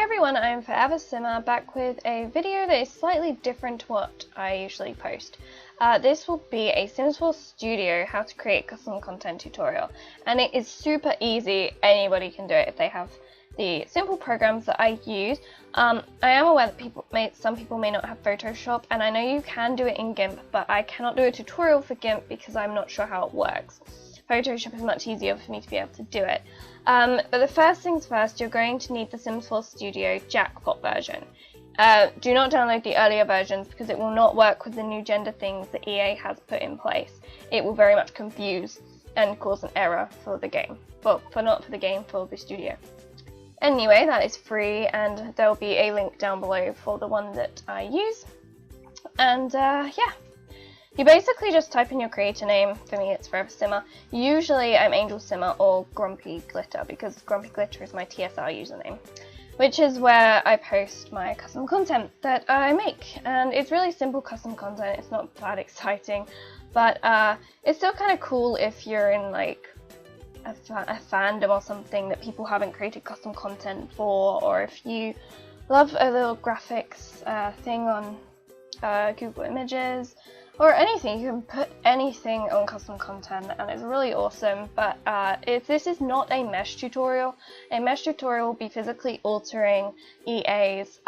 everyone, I'm ForeverSimmer, back with a video that is slightly different to what I usually post. This will be a Sims 4 Studio how to create custom content tutorial, and it is super easy. Anybody can do it if they have the simple programs that I use. I am aware that some people may not have Photoshop, and I know you can do it in GIMP, but I cannot do a tutorial for GIMP because I'm not sure how it works. Photoshop is much easier for me to be able to do it. But the first things first, you're going to need the Sims 4 Studio Jackpot version. Do not download the earlier versions because it will not work with the new gender things that EA has put in place. It will very much confuse and cause an error for the game. Well, not for the game, for the studio. Anyway, that is free, and there will be a link down below for the one that I use. And yeah. You basically just type in your creator name. For me it's ForeverSimmer. Usually I'm Angel Simmer or Grumpy Glitter because Grumpy Glitter is my TSR username, which is where I post my custom content that I make. And it's really simple custom content, it's not that exciting, but it's still kind of cool if you're in like a fandom or something that people haven't created custom content for, or if you love a little graphics thing on Google Images, or anything. You can put anything on custom content and it's really awesome. But this is not a mesh tutorial. A mesh tutorial will be physically altering EA's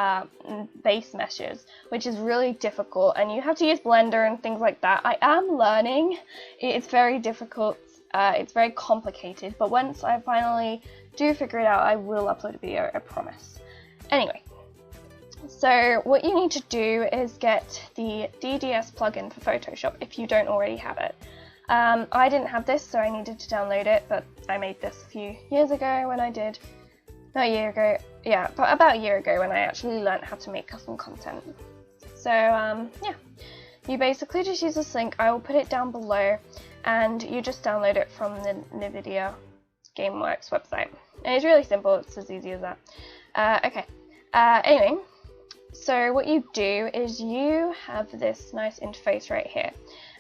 base meshes, which is really difficult, and you have to use Blender and things like that. I am learning. It's very difficult. It's very complicated, but once I finally do figure it out, I will upload a video, I promise. Anyway. So what you need to do is get the DDS plugin for Photoshop if you don't already have it. I didn't have this, so I needed to download it, but I made this a few years ago when I did, not a year ago, yeah, but about a year ago when I actually learned how to make custom content. So yeah, you basically just use this link. I will put it down below, and you just download it from the NVIDIA GameWorks website. And it's really simple, it's as easy as that. Okay, anyway. So what you do is you have this nice interface right here,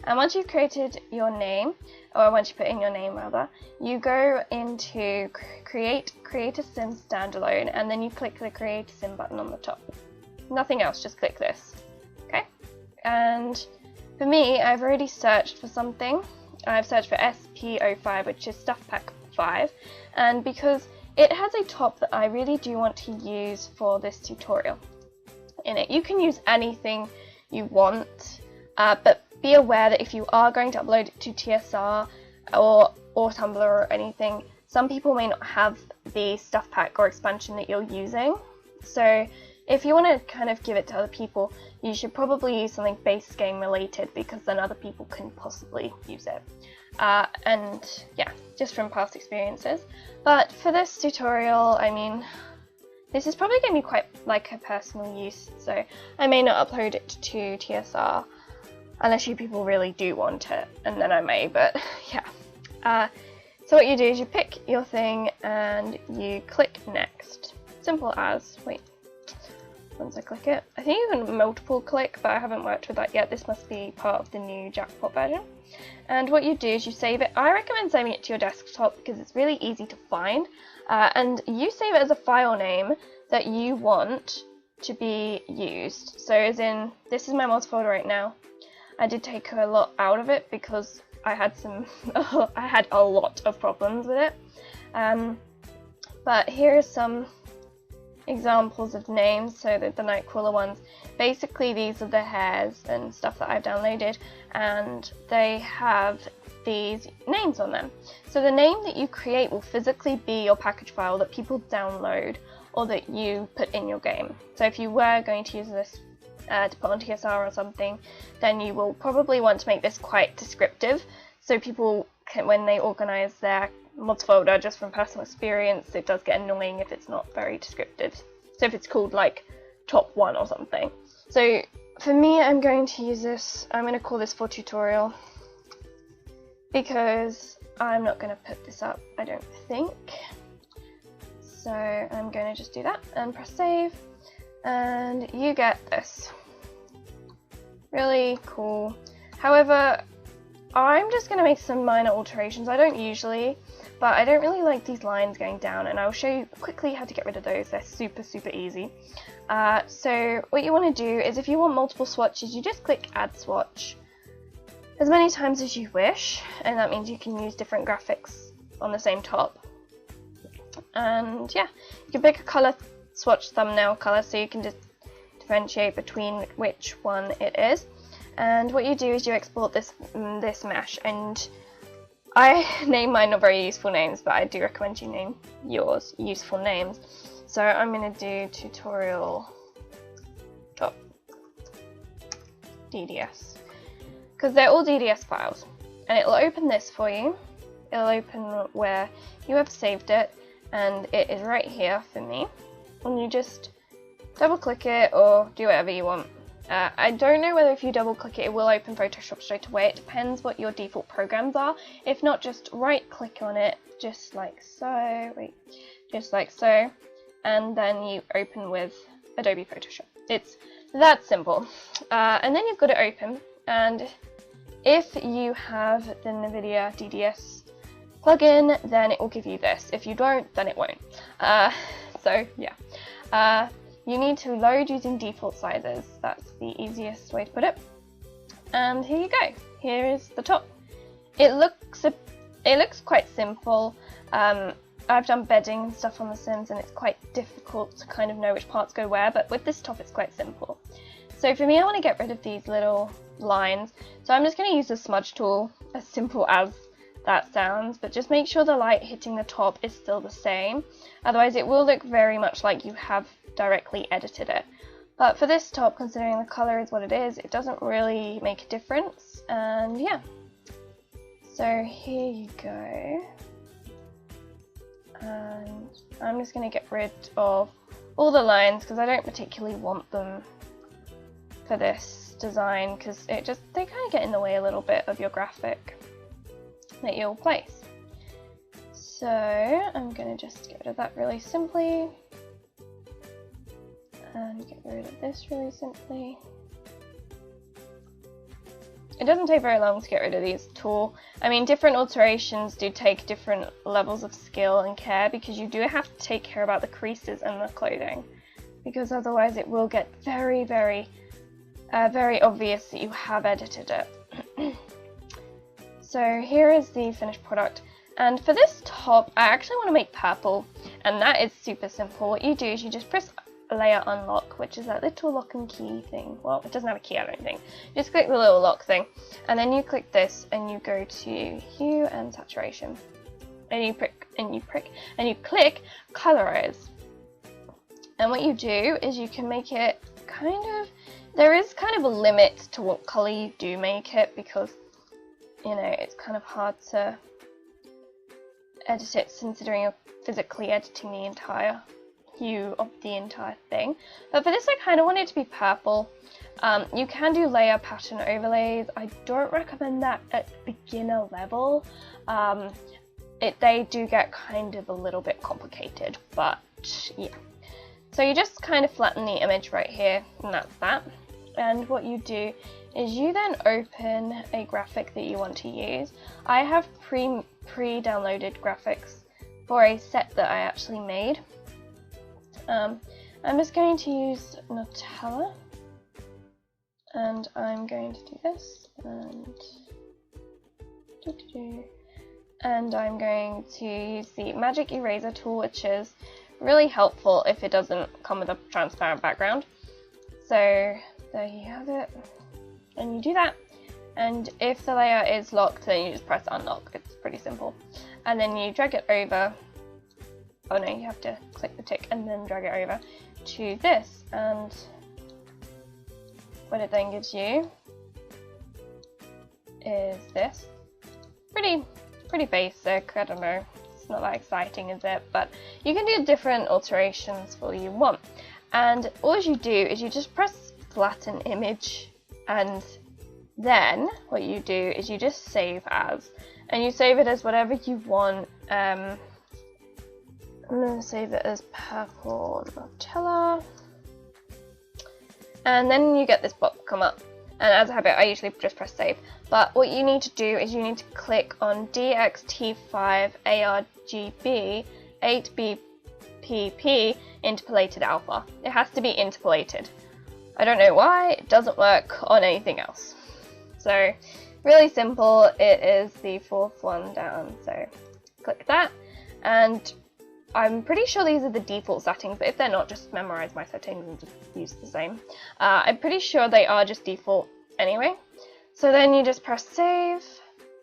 and once you've created your name, or once you put in your name rather, you go into create a sim standalone, and then you click the create a sim button on the top. Nothing else, just click this. Okay, and for me, I've already searched for something. I've searched for SP05, which is Stuff Pack 5, and because it has a top that I really do want to use for this tutorial in it. You can use anything you want, but be aware that if you are going to upload it to TSR or Tumblr or anything, some people may not have the stuff pack or expansion that you're using. So if you want to kind of give it to other people, you should probably use something base game related, because then other people can possibly use it. And yeah, just from past experiences. But for this tutorial, I mean, this is probably going to be quite like a personal use, so I may not upload it to TSR unless you people really do want it, and then I may, but yeah. So what you do is you pick your thing and you click next. Simple as, wait, once I click it, I think you can multiple click, but I haven't worked with that yet. This must be part of the new Jackpot version. And what you do is you save it. I recommend saving it to your desktop because it's really easy to find. And you save it as a file name that you want to be used. So as in, this is my mods folder right now. I did take a lot out of it because I had I had a lot of problems with it. But here are some examples of names, so that the Nightcrawler ones. Basically these are the hairs and stuff that I've downloaded, and they have these names on them. So the name that you create will physically be your package file that people download or that you put in your game. So if you were going to use this to put on TSR or something, then you will probably want to make this quite descriptive, so people can, when they organize their mods folder, just from personal experience, it does get annoying if it's not very descriptive. So if it's called like top 1 or something. So for me, I'm going to use this, I'm going to call this for tutorial, because I'm not going to put this up, I don't think. So I'm going to just do that and press save, and you get this. Really cool. However, I'm just going to make some minor alterations. I don't usually, but I don't really like these lines going down, and I'll show you quickly how to get rid of those. They're super easy. So what you want to do is, if you want multiple swatches, you just click add swatch as many times as you wish, and that means you can use different graphics on the same top. And yeah, you can pick a color swatch thumbnail color so you can just differentiate between which one it is. And what you do is you export this mesh, and I name mine not very useful names, but I do recommend you name yours useful names. So I'm going to do tutorial.dds, because they're all DDS files, and it will open this for you. It'll open where you have saved it, and it is right here for me, and you just double click it or do whatever you want. I don't know whether if you double click it, it will open Photoshop straight away. It depends what your default programs are. If not, just right click on it, just like so, just like so, and then you open with Adobe Photoshop. It's that simple. And then you've got it open, and if you have the NVIDIA DDS plugin, then it will give you this. If you don't, then it won't. So yeah. You need to load using default sizes. That's the easiest way to put it. And here you go. Here is the top. It looks quite simple. I've done bedding and stuff on The Sims, and it's quite difficult to kind of know which parts go where, but with this top it's quite simple. So for me, I want to get rid of these little lines. So I'm just going to use the smudge tool, as simple as that sounds, but just make sure the light hitting the top is still the same. Otherwise it will look very much like you have directly edited it. But for this top, considering the color is what it is, it doesn't really make a difference. And yeah, so here you go. And I'm just going to get rid of all the lines because I don't particularly want them for this design, because they kind of get in the way a little bit of your graphic that you'll place. So I'm going to just get rid of that really simply. And get rid of this really simply. It doesn't take very long to get rid of these at all. I mean, different alterations do take different levels of skill and care, because you do have to take care about the creases and the clothing, because otherwise it will get very obvious that you have edited it. So here is the finished product. And for this top, I actually want to make purple, and that is super simple. What you do is you just press layer unlock, which is that little lock and key thing. Well, it doesn't have a key, I don't think. Just click the little lock thing, and then you click this, and you go to hue and saturation, and you click colorize. And what you do is you can make it there is kind of a limit to what color you do make it, because you know it's kind of hard to edit it considering you're physically editing the entire hue of the entire thing. But for this, I kind of want it to be purple. You can do layer pattern overlays. I don't recommend that at beginner level. They do get kind of a little bit complicated, but yeah. So you just kind of flatten the image right here, and that's that. And what you do is you then open a graphic that you want to use. I have pre-downloaded graphics for a set that I actually made. I'm just going to use Nutella, and I'm going to do this, and I'm going to use the magic eraser tool, which is really helpful if it doesn't come with a transparent background. So there you have it, and you do that, and if the layer is locked, then you just press unlock. It's pretty simple, and then you drag it over. Oh no, you have to click the tick and then drag it over to this, and what it then gives you is this. Pretty basic, I don't know, it's not that exciting, is it? But you can do different alterations for what you want. And all you do is you just press flatten image, and then what you do is you just save as, and you save it as whatever you want. I'm going to save it as purple Nutella, and then you get this pop come up, And as a habit, I usually just press save. But what you need to do is you need to click on DXT5ARGB 8BPP interpolated alpha. It has to be interpolated. I don't know why, it doesn't work on anything else. So really simple, it is the fourth one down. So click that, and I'm pretty sure these are the default settings, but if they're not, just memorize my settings and just use the same. I'm pretty sure they are just default anyway. So then you just press save,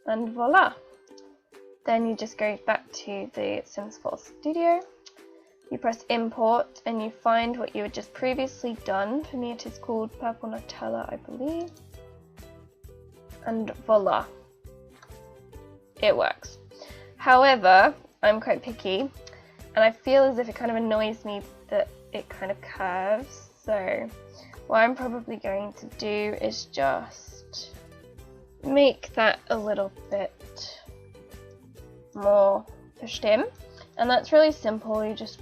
and voila. Then you just go back to the Sims 4 Studio. You press import, and you find what you had just previously done. For me it is called Purple Nutella, I believe. And voila. It works. However, I'm quite picky, and I feel as if it kind of annoys me that it kind of curves. So what I'm probably going to do is just make that a little bit more pushed in. And that's really simple. You just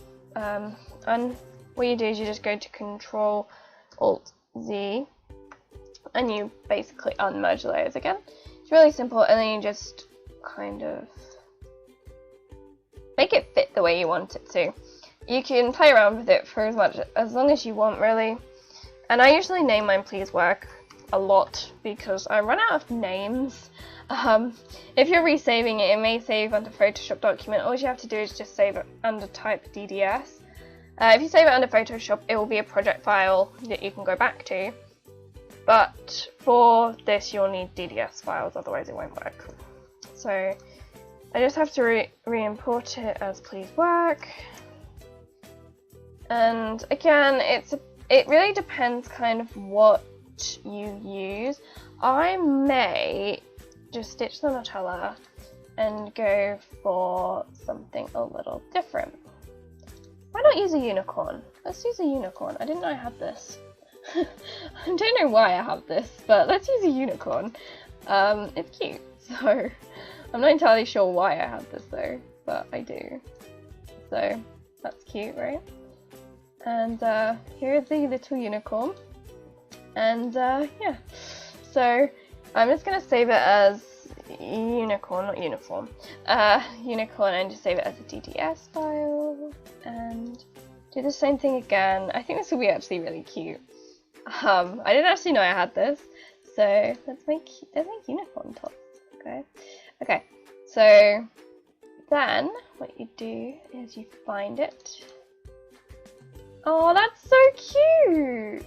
what you do is you just go to Control Alt Z, and you basically unmerge the layers again. It's really simple, and then you just kind of make it fit the way you want it to. You can play around with it for as long as you want, really. And I usually name mine Please Work a lot because I run out of names. If you're resaving it, it may save under Photoshop document. All you have to do is just save it under type DDS. If you save it under Photoshop, it will be a project file that you can go back to. But for this, you'll need DDS files, otherwise it won't work. So I just have to re-import it as Please Work. And again, it really depends kind of what you use. I may just ditch the Nutella and go for something a little different. Why not use a unicorn? Let's use a unicorn. I didn't know I had this. I don't know why I have this, but let's use a unicorn. It's cute, so I'm not entirely sure why I have this though, but I do. So that's cute, right? And here's the little unicorn. And yeah, so I'm just gonna save it as unicorn, not uniform. Unicorn, and just save it as a DDS file, and do the same thing again. I think this will be actually really cute. I didn't actually know I had this, so let's make unicorn tops. Okay. So then what you do is you find it. Oh, that's so cute!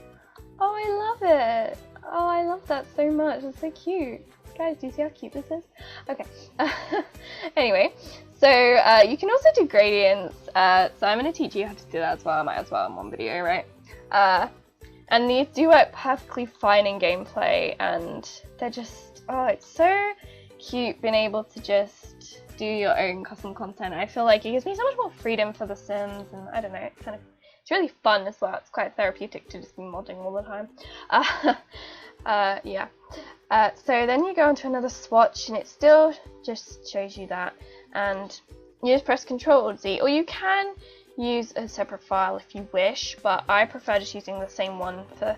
Oh, I love it! Oh, I love that so much. It's so cute. Guys, do you see how cute this is? Okay. Anyway, so you can also do gradients. So I'm going to teach you how to do that as well. I might as well in one video, right? And these do work perfectly fine in gameplay, and they're just, oh, it's so cute being able to just do your own custom content. I feel like it gives me so much more freedom for The Sims, and I don't know, it's really fun as well. It's quite therapeutic to just be modding all the time. Yeah. So then you go into another swatch, and it still just shows you that, and you just press Ctrl-Z, or you can use a separate file if you wish, but I prefer just using the same one for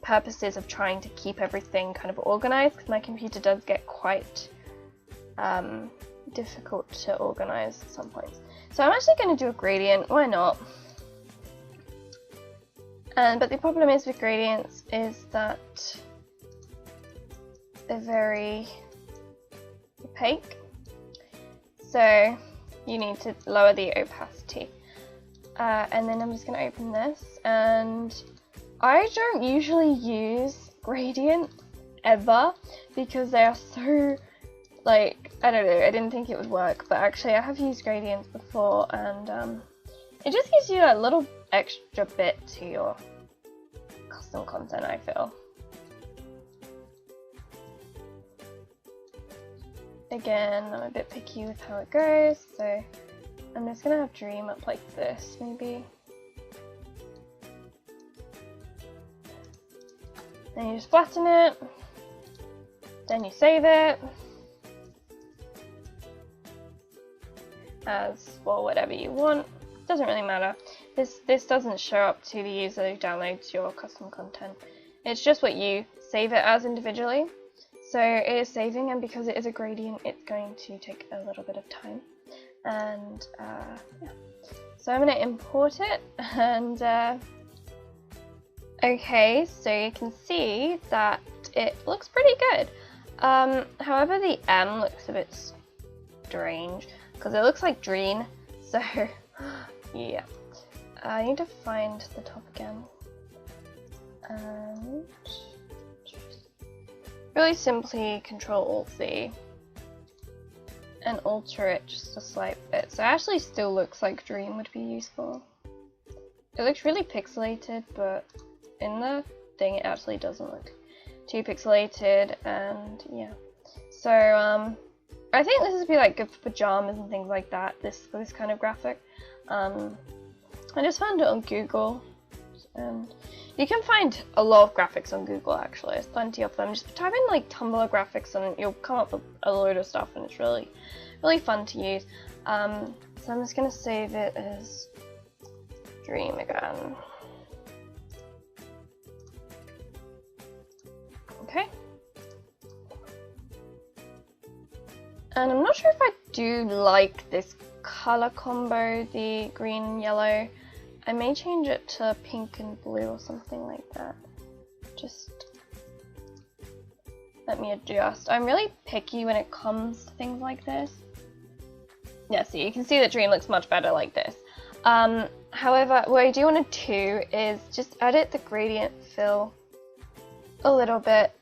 purposes of trying to keep everything kind of organized, because my computer does get quite difficult to organize at some points. So I'm actually going to do a gradient. Why not? But the problem is with gradients is that they're very opaque, so you need to lower the opacity. And then I'm just going to open this, and I don't usually use gradient ever because they are so, like, I don't know, I didn't think it would work, but actually I have used gradients before, and it just gives you a little extra bit to your custom content, I feel. Again, I'm a bit picky with how it goes, so I'm just gonna have Dream up like this, maybe. Then you just flatten it, then you save it as, well, whatever you want. Doesn't really matter. This doesn't show up to the user who downloads your custom content. It's just what you save it as individually. So it is saving, and because it is a gradient, it's going to take a little bit of time. And yeah. So I'm going to import it, and okay, so you can see that it looks pretty good. However, the M looks a bit strange because it looks like Dream. So yeah, I need to find the top again, and really simply Control-Alt-Z and alter it just a slight bit. So it actually still looks like Dream would be useful. It looks really pixelated, but in the thing it actually doesn't look too pixelated, and yeah. So I think this would be like good for pajamas and things like that, this kind of graphic. I just found it on Google, and you can find a lot of graphics on Google actually, there's plenty of them. Just type in like Tumblr graphics and you'll come up with a load of stuff, and it's really fun to use. So I'm just going to save it as Dream again. Okay. And I'm not sure if I do like this color combo, the green and yellow. I may change it to pink and blue or something like that. Just let me adjust. I'm really picky when it comes to things like this. Yeah, so you can see that Dream looks much better like this. However, what I do want to do is just edit the gradient fill a little bit.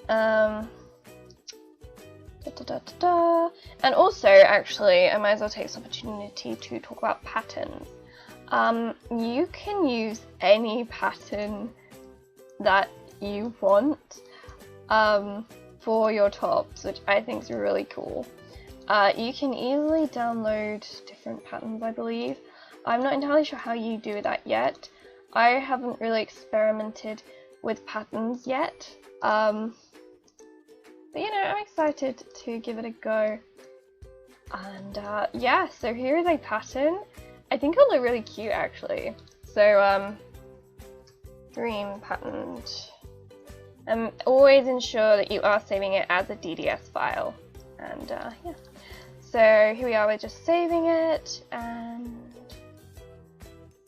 And also, actually, I might as well take this opportunity to talk about patterns. You can use any pattern that you want for your tops, which I think is really cool. You can easily download different patterns, I believe. I'm not entirely sure how you do that yet. I haven't really experimented with patterns yet. But you know, I'm excited to give it a go. And yeah, so here is a pattern. I think it'll look really cute actually. So Dream pattern. Always ensure that you are saving it as a DDS file. And yeah. So here we are, we're just saving it, and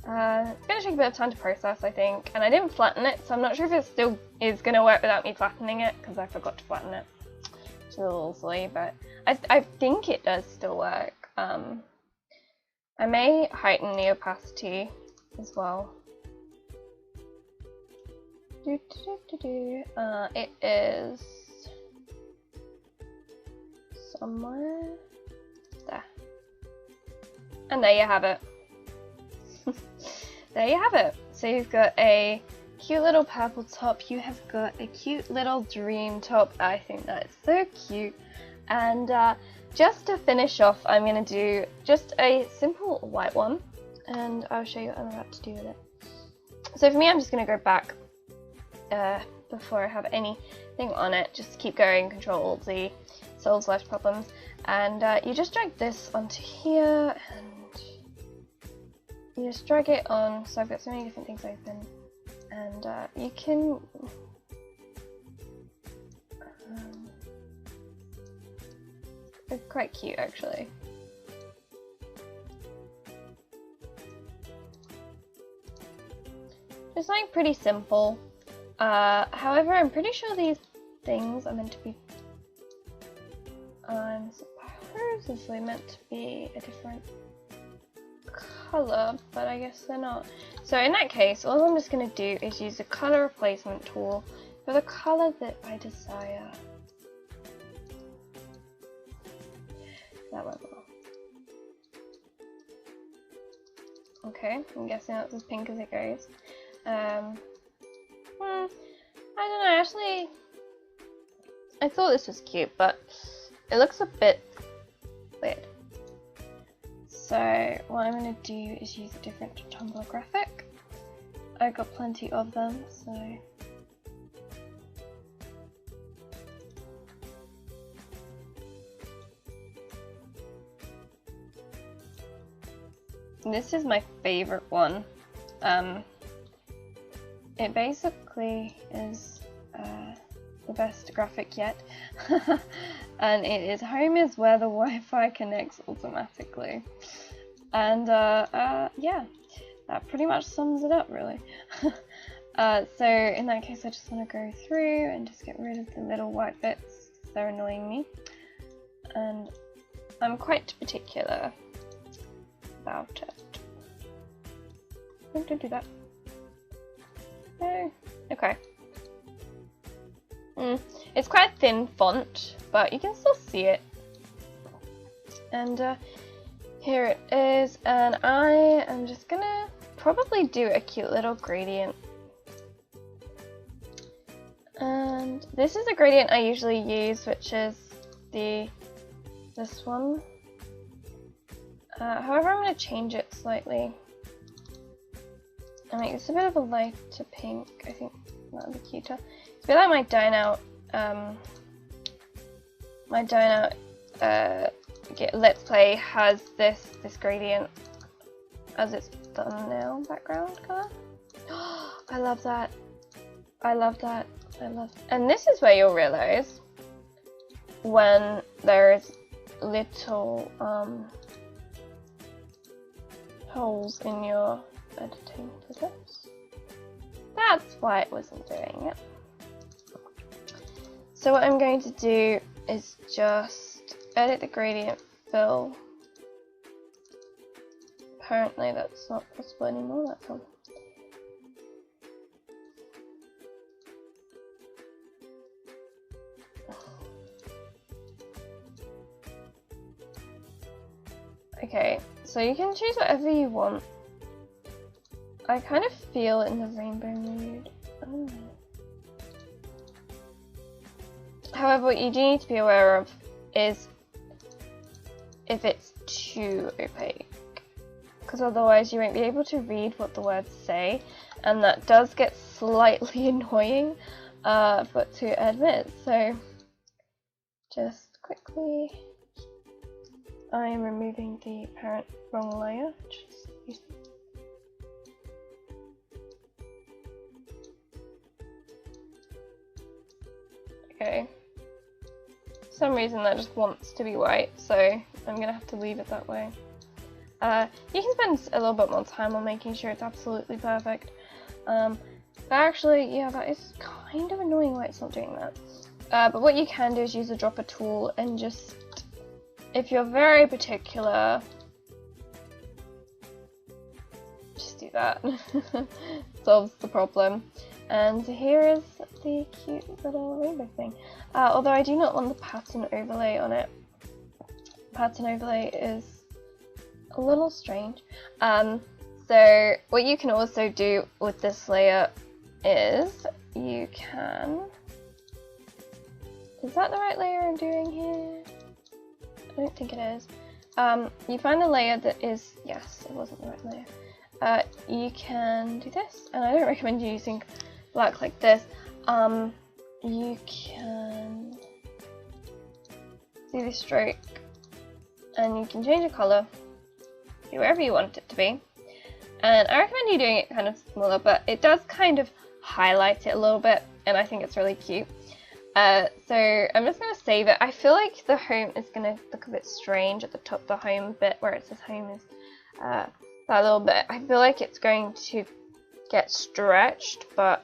it's going to take a bit of time to process, I think. And I didn't flatten it, so I'm not sure if it still is going to work without me flattening it, because I forgot to flatten it. It's a little silly, but I think it does still work. I may heighten the opacity as well. It is somewhere there. And there you have it. There you have it. So you've got a cute little purple top, you have got a cute little Dream top. I think that is so cute. And just to finish off, I'm going to do just a simple white one, and I'll show you what I'm about to do with it. So for me, I'm just going to go back before I have anything on it. Just keep going, Control-Alt-Z, solves left problems, and you just drag this onto here, and you just drag it on. So I've got so many different things open, and you can it's quite cute actually. Just like pretty simple. However, I'm pretty sure these things are meant to be, I'm supposedly meant to be a different colour, but I guess they're not. So in that case, all I'm just going to do is use the colour replacement tool for the colour that I desire. That went well. Okay, I'm guessing that's as pink as it goes. I don't know, actually, I thought this was cute, but it looks a bit weird. So what I'm going to do is use a different Tumblr graphic. I've got plenty of them, so this is my favorite one. it basically is the best graphic yet. And it is home is where the Wi-Fi connects automatically. And yeah, that pretty much sums it up really. So in that case I just want to go through and just get rid of the little white bits because they're annoying me. And I'm quite particular about it. Don't do that. No. Okay. It's quite a thin font, but you can still see it. And here it is, and I am just gonna probably do a cute little gradient. And this is a gradient I usually use, which is this one. However, I'm gonna change it slightly and make this a bit of a lighter pink. I think that would be cuter. It's a bit like my Dine Out Let's Play has this gradient as its thumbnail background colour. I love that. I love that. And this is where you'll realise when there's little holes in your editing for this. That's why it wasn't doing it. So what I'm going to do is just edit the gradient fill. Apparently that's not possible anymore, that's all. Okay, so you can choose whatever you want. I kind of feel in the rainbow mood. Oh. However, what you do need to be aware of is if it's too opaque, because otherwise you won't be able to read what the words say, and that does get slightly annoying, but to admit. So just quickly, I am removing the apparent wrong layer. Okay. For some reason that just wants to be white, so I'm gonna have to leave it that way. You can spend a little bit more time on making sure it's absolutely perfect. But actually, yeah, that is kind of annoying why it's not doing that. But what you can do is use a dropper tool and just, if you're very particular, just do that. Solves the problem. And here is the cute little rainbow thing. Although I do not want the pattern overlay on it. Pattern overlay is a little strange. So what you can also do with this layer is you can... Is that the right layer I'm doing here? I don't think it is. You find the layer that is... Yes, it wasn't the right layer. You can do this, and I don't recommend you using black like this. You can do the stroke, and you can change the colour to wherever you want it to be. And I recommend you doing it kind of smaller, but it does kind of highlight it a little bit, and I think it's really cute. So I'm just going to save it. I feel like the home is going to look a bit strange at the top, the home bit where it says home is that little bit. I feel like it's going to get stretched, but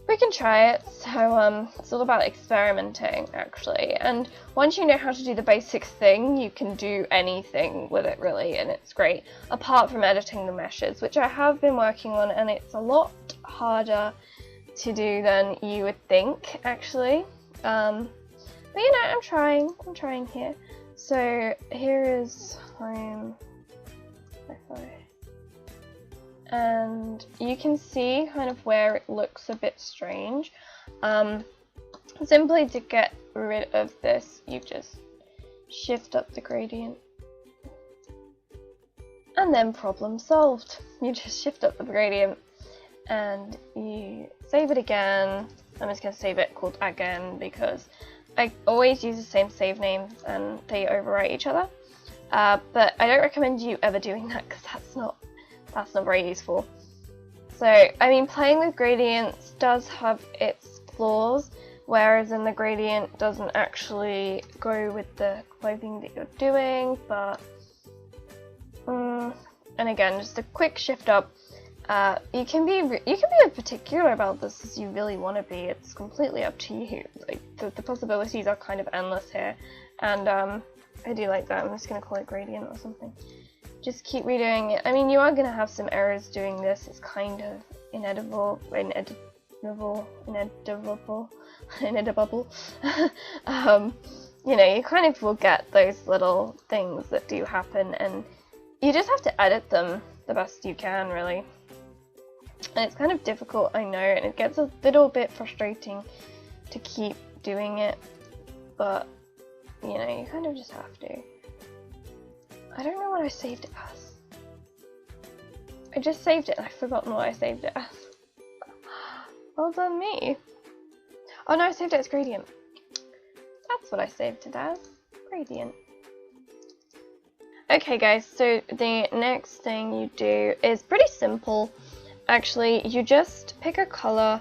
we can try it. So it's all about experimenting actually, and once you know how to do the basic thing, you can do anything with it really, and it's great, apart from editing the meshes, which I have been working on, and it's a lot harder to do than you would think actually. But you know, I'm trying here. So here is home, and you can see kind of where it looks a bit strange. Simply to get rid of this, you just shift up the gradient, and then problem solved. You just shift up the gradient and you save it again. I'm just going to save it called again because I always use the same save names and they overwrite each other. But I don't recommend you ever doing that because that's not very useful. So, I mean, playing with gradients does have its flaws, whereas in the gradient doesn't actually go with the clothing that you're doing, but and again, just a quick shift up. You can be as particular about this as you really want to be. It's completely up to you. Like the possibilities are kind of endless here, and I do like that. I'm just gonna call it gradient or something. Just keep redoing it. I mean, you are gonna have some errors doing this. It's kind of inedible. You know, you kind of will get those little things that do happen, and you just have to edit them the best you can, really. And it's kind of difficult, I know, and it gets a little bit frustrating to keep doing it, but you know, you kind of just have to. I don't know what I saved it as. I just saved it and I've forgotten what I saved it as. Well done me. Oh no, I saved it as gradient. That's what I saved it as. Gradient. Okay guys, so the next thing you do is pretty simple. Actually, you just pick a color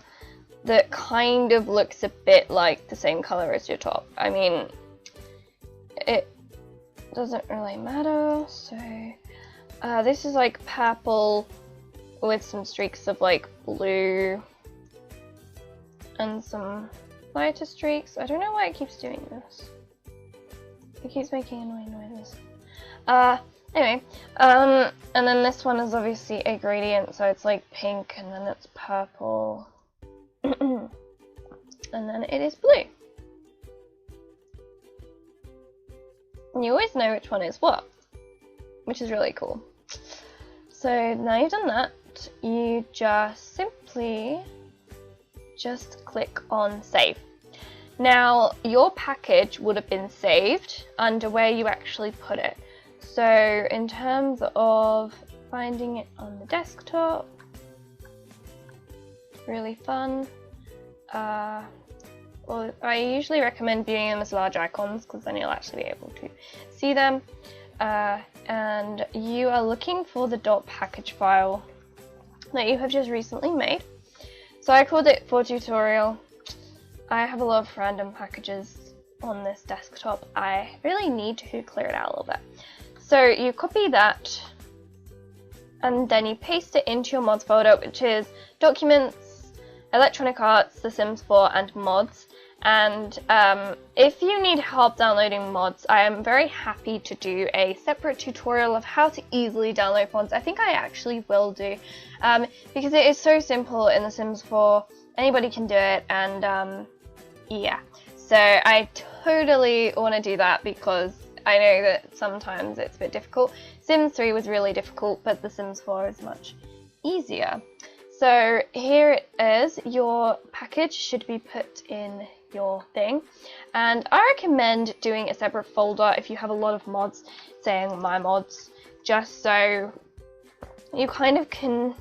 that kind of looks a bit like the same color as your top. I mean, it doesn't really matter. So this is like purple with some streaks of like blue and some lighter streaks. I don't know why it keeps doing this. It keeps making annoying noises. Anyway, and then this one is obviously a gradient, so it's like pink, and then it's purple, and then it is blue. And you always know which one is what, which is really cool. So now you've done that, you just simply click on save. Now your package would have been saved under where you actually put it. So in terms of finding it on the desktop, really fun. Well, I usually recommend viewing them as large icons because then you'll actually be able to see them. And you are looking for the .package file that you have just recently made. So I called it for tutorial. I have a lot of random packages on this desktop. I really need to clear it out a little bit. So you copy that and then you paste it into your mods folder, which is Documents, Electronic Arts, The Sims 4 and Mods. And if you need help downloading mods, I am very happy to do a separate tutorial of how to easily download mods. I think I actually will do, because it is so simple in The Sims 4, anybody can do it, and yeah. So I totally want to do that because I know that sometimes it's a bit difficult. Sims 3 was really difficult, but The Sims 4 is much easier. So here it is. Your package should be put in your thing. And I recommend doing a separate folder if you have a lot of mods, saying My Mods, just so you kind of can,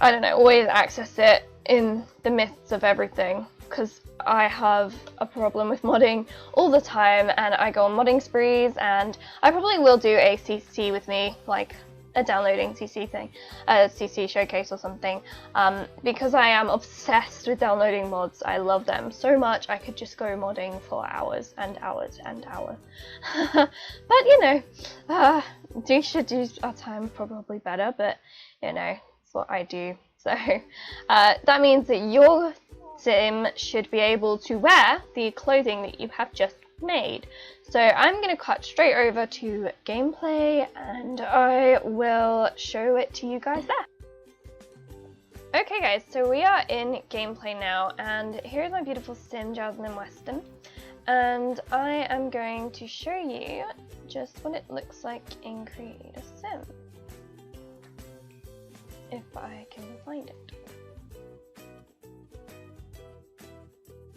I don't know, always access it in the midst of everything. Because I have a problem with modding all the time and I go on modding sprees, and I probably will do a CC with me, like a downloading CC thing, a CC showcase or something, because I am obsessed with downloading mods. I love them so much, I could just go modding for hours and hours and hours. But you know, we should use our time probably better, but you know, it's what I do. So that means that your sim should be able to wear the clothing that you have just made. So I'm going to cut straight over to gameplay and I will show it to you guys there. Okay guys, so we are in gameplay now, and here's my beautiful sim Jasmine Weston, and I am going to show you just what it looks like in Create a Sim, if I can find it.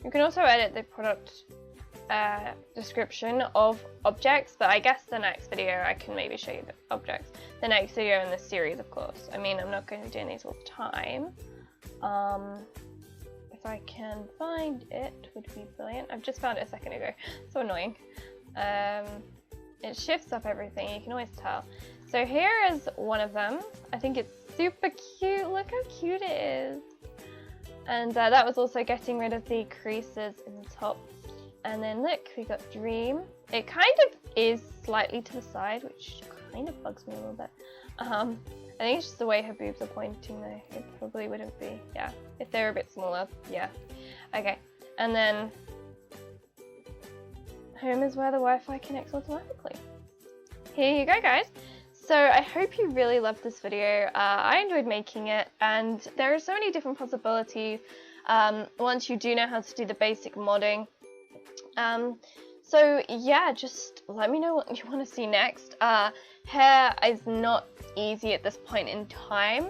You can also edit the product description of objects, but I guess the next video I can maybe show you the objects. The next video in this series, of course. I mean, I'm not going to be doing these all the time. If I can find it, would be brilliant. I've just found it a second ago. So annoying. It shifts up everything, you can always tell. So here is one of them. I think it's super cute. Look how cute it is. And that was also getting rid of the creases in the top. And then look, we got Dream. It kind of is slightly to the side, which kind of bugs me a little bit. I think it's just the way her boobs are pointing though. It probably wouldn't be, yeah. If they were a bit smaller, yeah. Okay, and then home is where the Wi-Fi connects automatically. Here you go, guys. So I hope you really loved this video. I enjoyed making it, and there are so many different possibilities once you do know how to do the basic modding. So yeah, just let me know what you want to see next. Hair is not easy at this point in time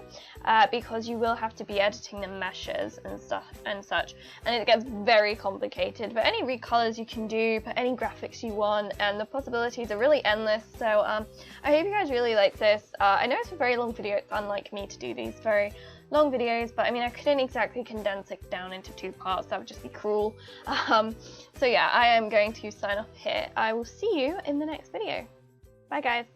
because you will have to be editing the meshes and stuff and such, and it gets very complicated. But any recolors you can do, put any graphics you want, and the possibilities are really endless. So I hope you guys really like this. I know it's a very long video. It's unlike me to do these very long videos, but I mean, I couldn't exactly condense it down into 2 parts. That would just be cruel. So yeah, I am going to sign off here. I will see you in the next video. Bye guys.